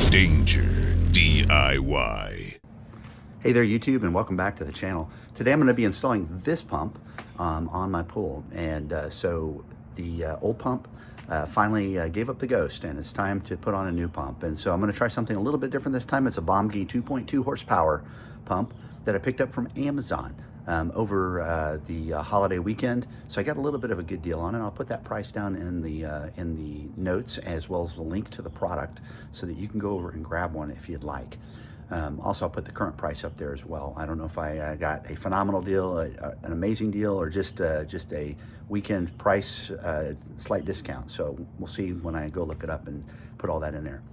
Danger DIY. Hey there YouTube, and welcome back to the channel. Today I'm going to be installing this pump on my pool, and so the old pump finally gave up the ghost, and it's time to put on a new pump. And so I'm going to try something a little bit different this time. It's a Bomgie 2.2 horsepower pump that I picked up from Amazon over the holiday weekend. So I got a little bit of a good deal on it. I'll put that price down in the notes, as well as the link to the product, so that you can go over and grab one if you'd like. Also, I'll put the current price up there as well. I don't know if I got a phenomenal deal, an amazing deal, or just a weekend price, slight discount. So we'll see when I go look it up and put all that in there.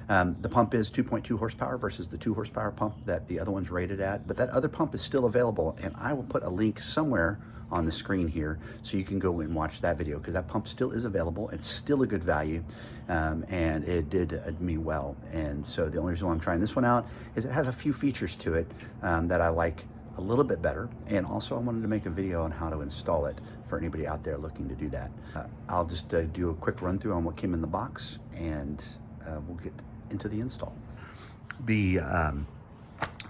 The pump is 2.2 horsepower versus the 2 horsepower pump that the other one's rated at, but that other pump is still available, and I will put a link somewhere on the screen here so you can go and watch that video, because that pump still is available. It's still a good value, and it did me well. And so the only reason why I'm trying this one out is it has a few features to it that I like a little bit better, and also I wanted to make a video on how to install it for anybody out there looking to do that. I'll just do a quick run through on what came in the box, and we'll get into the install. The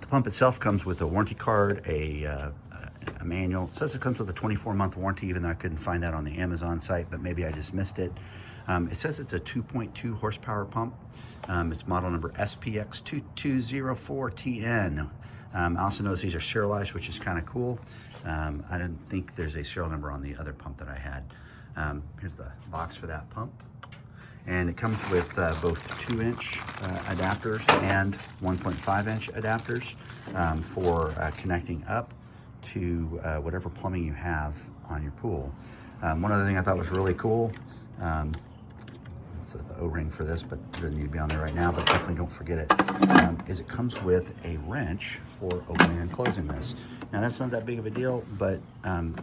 pump itself comes with a warranty card, a manual. It says it comes with a 24-month warranty, even though I couldn't find that on the Amazon site, but maybe I just missed it. It says it's a 2.2 horsepower pump. It's model number SPX2204TN. I also notice these are serialized, which is kind of cool. I didn't think there's a serial number on the other pump that I had. Here's the box for that pump. And it comes with both 2-inch adapters and 1.5-inch adapters for connecting up to whatever plumbing you have on your pool. One other thing I thought was really cool, so the O-ring for this, but it doesn't need to be on there right now, but definitely don't forget it, is it comes with a wrench for opening and closing this. Now that's not that big of a deal, but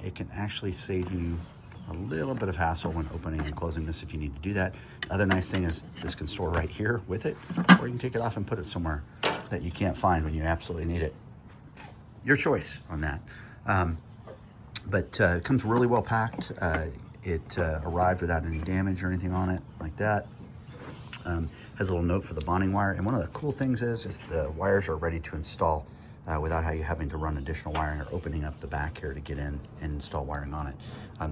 it can actually save you a little bit of hassle when opening and closing this if you need to do that. The other nice thing is this can store right here with it, or you can take it off and put it somewhere that you can't find when you absolutely need it. Your choice on that. But it comes really well packed. It arrived without any damage or anything on it like that. Has a little note for the bonding wire. And one of the cool things is the wires are ready to install without you having to run additional wiring or opening up the back here to get in and install wiring on it.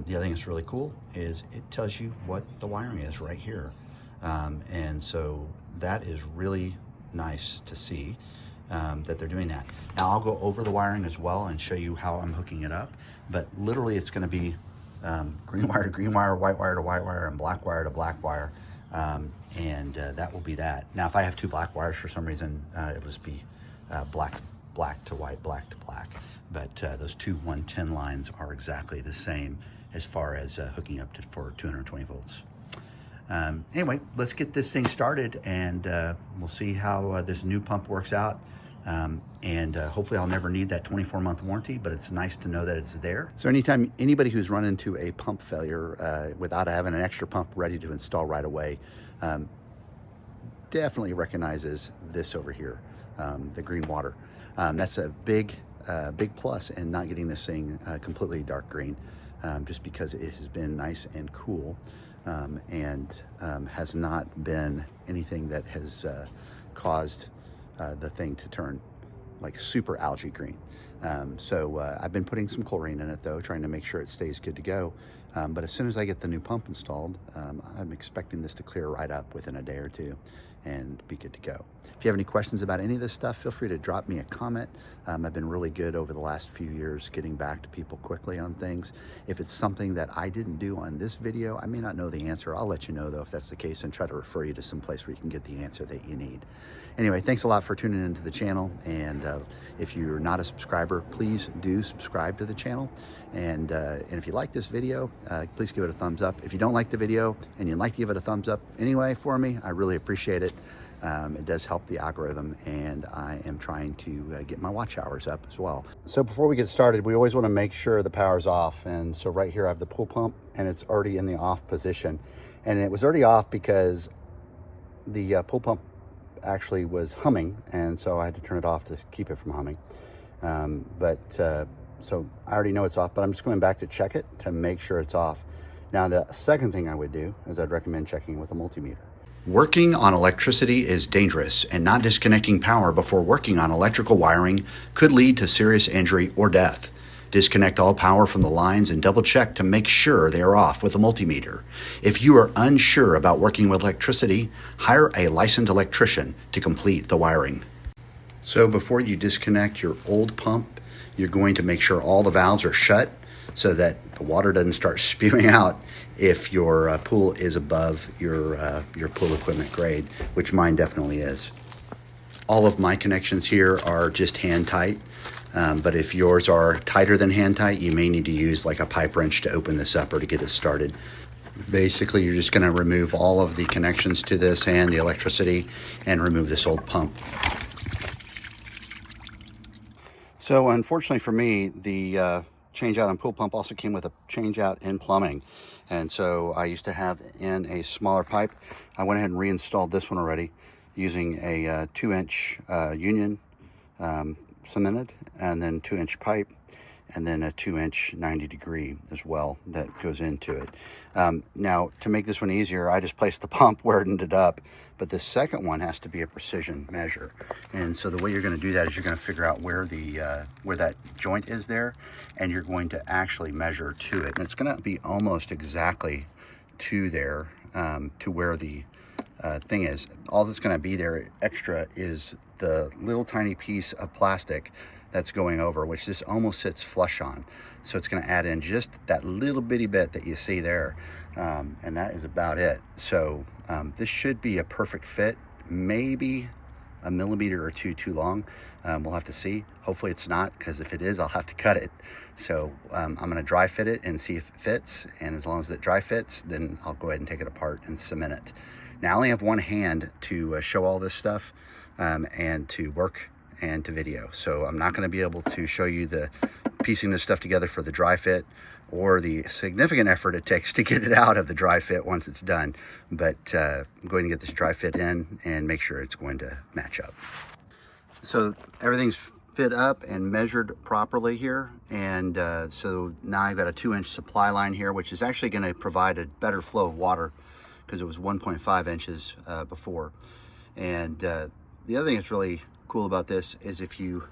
The other thing that's really cool is it tells you what the wiring is right here. And so that is really nice to see that they're doing that. Now I'll go over the wiring as well and show you how I'm hooking it up, but literally it's going to be green wire to green wire, white wire to white wire, and black wire to black wire, and that will be that. Now if I have 2 black wires for some reason, it'll just be black to white, black to black, but those 2 110 lines are exactly the same as far as hooking up for 220 volts. Anyway, let's get this thing started, and we'll see how this new pump works out. And hopefully I'll never need that 24-month warranty, but it's nice to know that it's there. So anytime anybody who's run into a pump failure without having an extra pump ready to install right away, definitely recognizes this over here, the green water. That's a big plus in not getting this thing completely dark green, just because it has been nice and cool, and has not been anything that has caused the thing to turn like super algae green. So I've been putting some chlorine in it though, trying to make sure it stays good to go. But as soon as I get the new pump installed, I'm expecting this to clear right up within a day or two and be good to go. If you have any questions about any of this stuff, feel free to drop me a comment. I've been really good over the last few years getting back to people quickly on things. If it's something that I didn't do on this video, I may not know the answer. I'll let you know though if that's the case, and try to refer you to some place where you can get the answer that you need. Anyway, thanks a lot for tuning into the channel, and if you're not a subscriber, please do subscribe to the channel. And if you like this video, please give it a thumbs up. If you don't like the video and you'd like to give it a thumbs up anyway for me, I really appreciate it. It does help the algorithm, and I am trying to get my watch hours up as well. So before we get started, we always want to make sure the power's off. And so right here I have the pool pump, and it's already in the off position. And it was already off because the pool pump actually was humming, and so I had to turn it off to keep it from humming. So I already know it's off, but I'm just going back to check it to make sure it's off. Now the second thing I would do is I'd recommend checking with a multimeter. Working on electricity is dangerous, and not disconnecting power before working on electrical wiring could lead to serious injury or death. Disconnect all power from the lines and double check to make sure they are off with a multimeter. If you are unsure about working with electricity, hire a licensed electrician to complete the wiring. So before you disconnect your old pump, you're going to make sure all the valves are shut so that the water doesn't start spewing out if your pool is above your pool equipment grade, which mine definitely is. All of my connections here are just hand tight, but if yours are tighter than hand tight, you may need to use like a pipe wrench to open this up or to get it started. Basically, you're just going to remove all of the connections to this and the electricity and remove this old pump. So unfortunately for me, the change out on pool pump also came with a change out in plumbing. And so I used to have in a smaller pipe. I went ahead and reinstalled this one already using a 2-inch union cemented, and then 2-inch pipe, and then a 2-inch 90-degree as well that goes into it. Now, to make this one easier, I just placed the pump where it ended up, but the second one has to be a precision measure. And so the way you're going to do that is you're going to figure out where that joint is there, and you're going to actually measure to it. And it's going to be almost exactly to there, to where the thing is. All that's going to be there extra is the little tiny piece of plastic that's going over, which this almost sits flush on. So it's going to add in just that little bitty bit that you see there, and that is about it. So this should be a perfect fit, maybe a millimeter or two too long. We'll have to see. Hopefully it's not, because if it is, I'll have to cut it. So I'm going to dry fit it and see if it fits, and as long as it dry fits, then I'll go ahead and take it apart and cement it. Now I only have one hand to show all this stuff and to work and to video, so I'm not going to be able to show you the piecing this stuff together for the dry fit or the significant effort it takes to get it out of the dry fit once it's done. But I'm going to get this dry fit in and make sure it's going to match up. So everything's fit up and measured properly here, and so now I've got a 2-inch supply line here, which is actually going to provide a better flow of water because it was 1.5 inches before. And the other thing that's really cool about this is if you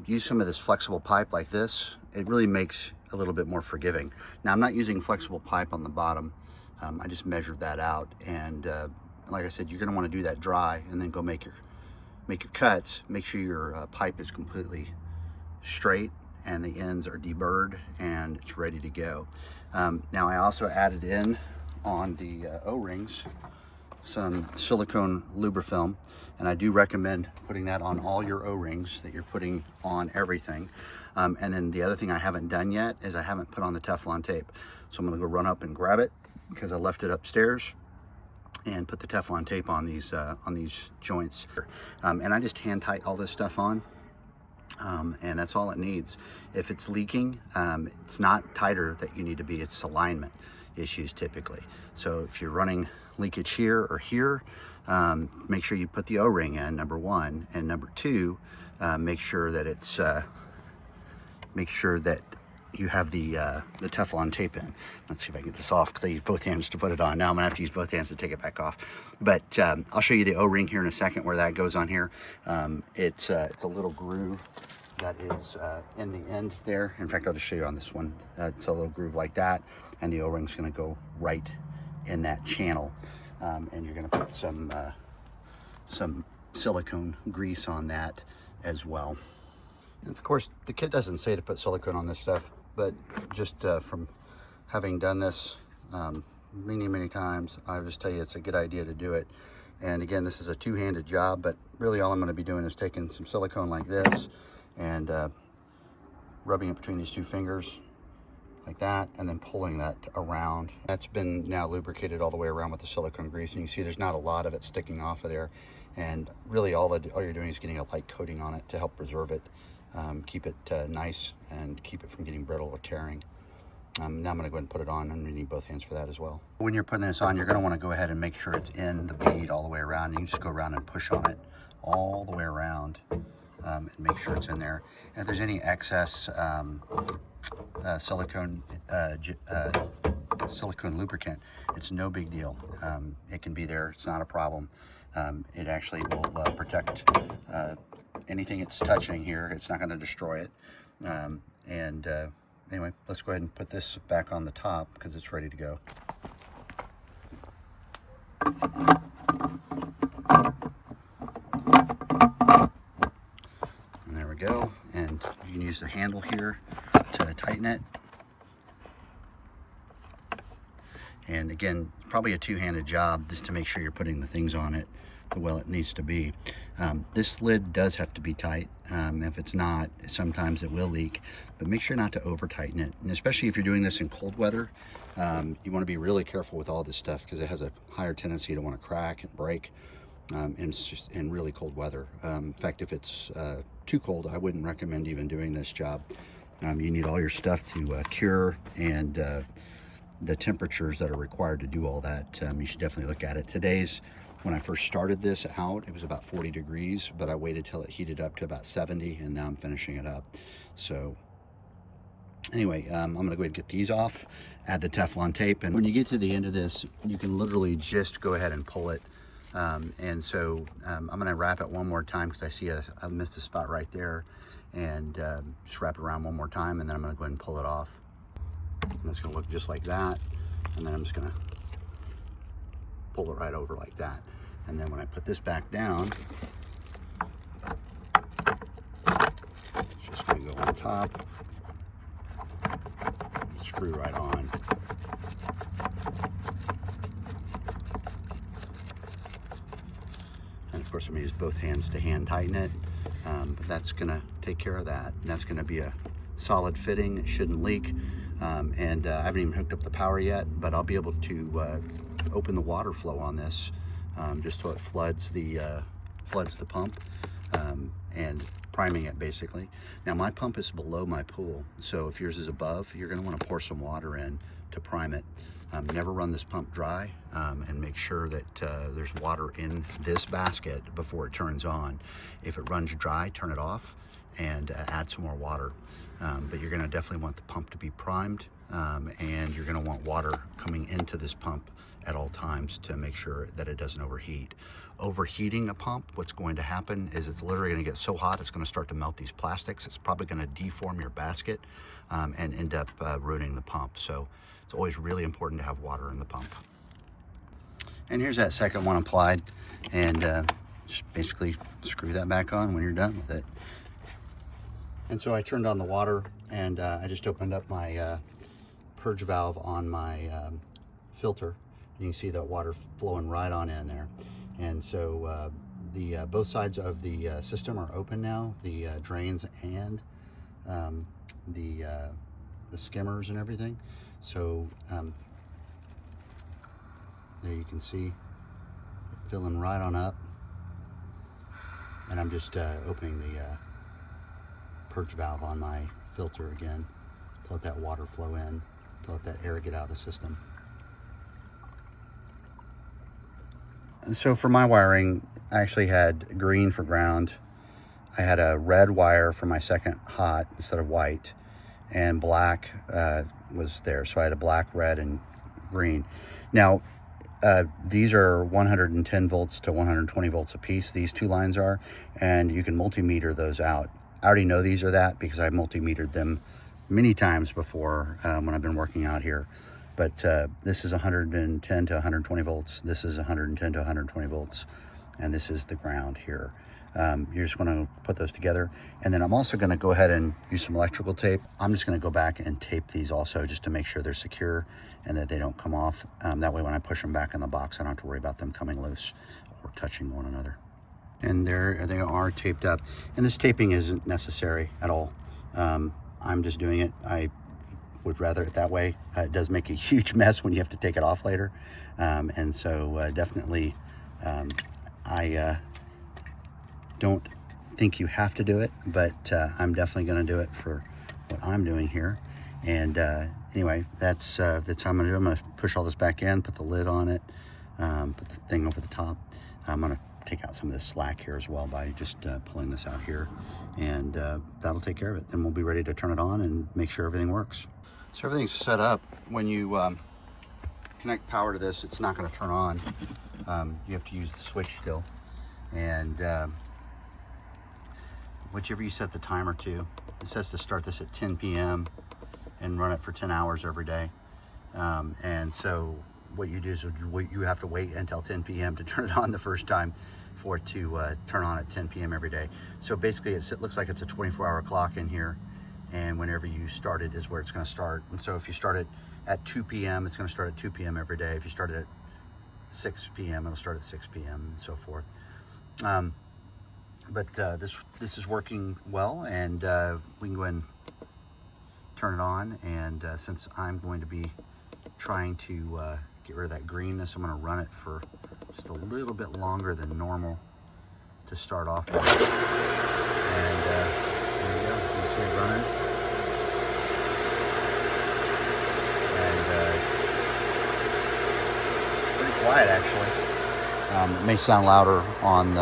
use some of this flexible pipe like this, it really makes a little bit more forgiving. Now I'm not using flexible pipe on the bottom. I just measured that out, and like I said, you're going to want to do that dry and then go make your cuts. Make sure your pipe is completely straight and the ends are deburred and it's ready to go. Now I also added in on the O-rings some silicone lubrifilm, and I do recommend putting that on all your O-rings that you're putting on everything. And then the other thing I haven't done yet is I haven't put on the Teflon tape. So I'm gonna go run up and grab it because I left it upstairs, and put the Teflon tape on these joints. And I just hand tight all this stuff on, and that's all it needs. If it's leaking, it's not tighter that you need to be, it's alignment issues typically. So if you're running leakage here or here, make sure you put the O-ring in, number one, and number two, make sure that it's make sure that you have the Teflon tape in. Let's see if I can get this off, because I used both hands to put it on. Now I'm gonna have to use both hands to take it back off. But I'll show you the O-ring here in a second where that goes on here. It's a little groove that is in the end there. In fact, I'll just show you on this one. It's a little groove like that, and the O-ring's gonna go right in that channel. And you're gonna put some silicone grease on that as well. And of course, the kit doesn't say to put silicone on this stuff, but just from having done this many times, I just tell you it's a good idea to do it. And again, this is a two-handed job, but really all I'm going to be doing is taking some silicone like this and rubbing it between these two fingers like that, and then pulling that around. That's been now lubricated all the way around with the silicone grease, and you can see there's not a lot of it sticking off of there. And really all you're doing is getting a light coating on it to help preserve it. Keep it nice and keep it from getting brittle or tearing. Now I'm going to go ahead and put it on. I'm going to need both hands for that as well. When you're putting this on, you're going to want to go ahead and make sure it's in the bead all the way around. You can just go around and push on it all the way around and make sure it's in there. And if there's any excess silicone silicone lubricant. It's no big deal. It can be there, it's not a problem. It actually will protect anything it's touching here. It's not going to destroy it. Anyway, let's go ahead and put this back on the top because it's ready to go. And there we go. And you can use the handle here to tighten it. And again, probably a two-handed job just to make sure you're putting the things on it the way it needs to be. This lid does have to be tight. If it's not, sometimes it will leak, but make sure not to over tighten it. And especially if you're doing this in cold weather, you want to be really careful with all this stuff because it has a higher tendency to want to crack and break in really cold weather. In fact, if it's too cold, I wouldn't recommend even doing this job. You need all your stuff to cure, and the temperatures that are required to do all that, you should definitely look at it. When I first started this out, it was about 40 degrees, but I waited till it heated up to about 70, and now I'm finishing it up. So anyway, I'm gonna go ahead and get these off, add the Teflon tape, and when you get to the end of this, you can literally just go ahead and pull it. I'm gonna wrap it one more time because I see I missed a spot right there, and just wrap it around one more time, and then I'm gonna go ahead and pull it off. And that's gonna look just like that, and then I'm just gonna pull it right over like that. And then when I put this back down, it's just gonna go on top, screw right on. And of course I'm gonna use both hands to hand tighten it, but that's gonna take care of that. And that's gonna be a solid fitting, it shouldn't leak. I haven't even hooked up the power yet, but I'll be able to open the water flow on this just so it floods the pump, and priming it basically. Now my pump is below my pool, so if yours is above, you're going to want to pour some water in to prime it. Never run this pump dry, and make sure that there's water in this basket before it turns on. If it runs dry, turn it off and add some more water. But you're going to definitely want the pump to be primed, and you're going to want water coming into this pump at all times to make sure that it doesn't overheat. Overheating a pump, what's going to happen is it's literally going to get so hot it's going to start to melt these plastics. It's probably going to deform your basket and end up ruining the pump. So it's always really important to have water in the pump. And here's that second one applied, and just basically screw that back on when you're done with it. And so I turned on the water, and I just opened up my purge valve on my filter. You can see that water flowing right on in there. And so both sides of the system are open now, the drains and the skimmers and everything. So there you can see it filling right on up. And I'm just opening the purge valve on my filter again to let that water flow in, to let that air get out of the system. So for my wiring, I actually had green for ground. I had a red wire for my second hot instead of white, and black was there. So I had a black, red, and green. Now, these are 110 volts to 120 volts a piece, these two lines are, and you can multimeter those out. I already know these are that because I multimetered them many times before when I've been working out here. But this is 110 to 120 volts. This is 110 to 120 volts. And this is the ground here. You're just gonna put those together. And then I'm also gonna go ahead and use some electrical tape. I'm just gonna go back and tape these also just to make sure they're secure and that they don't come off. That way when I push them back in the box, I don't have to worry about them coming loose or touching one another. And there they are taped up. And this taping isn't necessary at all. I'm just doing it. I would rather it that way. It does make a huge mess when you have to take it off later. And so definitely, I don't think you have to do it, but I'm definitely gonna do it for what I'm doing here. And anyway, that's how I'm gonna do it. I'm gonna push all this back in, put the lid on it, put the thing over the top. I'm gonna take out some of this slack here as well by just pulling this out here, and that'll take care of it. Then we'll be ready to turn it on and make sure everything works. So everything's set up. When you connect power to this, it's not going to turn on. You have to use the switch still. And whichever you set the timer to, it says to start this at 10 p.m. and run it for 10 hours every day. And so what you do is you have to wait until 10 p.m. to turn it on the first time for it to turn on at 10 p.m. every day. So basically it looks like it's a 24-hour clock in here, and whenever you start it is where it's going to start. And so if you start it at 2 p.m., it's going to start at 2 p.m. every day. If you start it at 6 p.m., it'll start at 6 p.m. and so forth. But this is working well, and we can go ahead and turn it on. And since I'm going to be trying to get rid of that greenness, I'm going to run it for just a little bit longer than normal to start off with. And there you go, you can see it running. And pretty quiet actually. It may sound louder on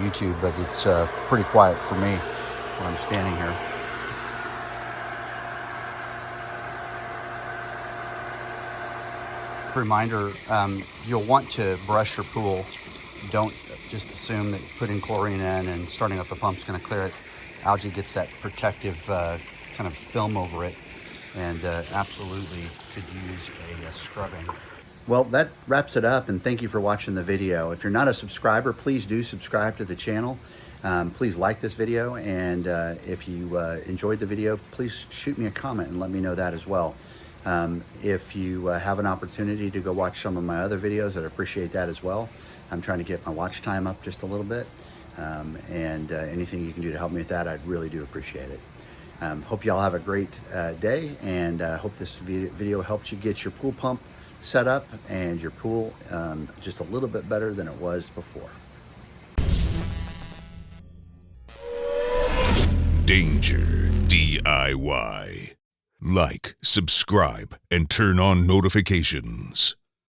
YouTube, but it's pretty quiet for me when I'm standing here. Reminder, you'll want to brush your pool. Don't just assume that putting chlorine in and starting up the pump is going to clear it. Algae gets that protective kind of film over it, and absolutely could use a scrubbing. Well, that wraps it up, and thank you for watching the video. If you're not a subscriber, please do subscribe to the channel. Please like this video, and if you enjoyed the video, please shoot me a comment and let me know that as well. If you have an opportunity to go watch some of my other videos, I'd appreciate that as well. I'm trying to get my watch time up just a little bit, and anything you can do to help me with that, I'd really do appreciate it. Hope you all have a great day, and hope this video helps you get your pool pump set up and your pool just a little bit better than it was before. Danger DIY. Like, subscribe, and turn on notifications.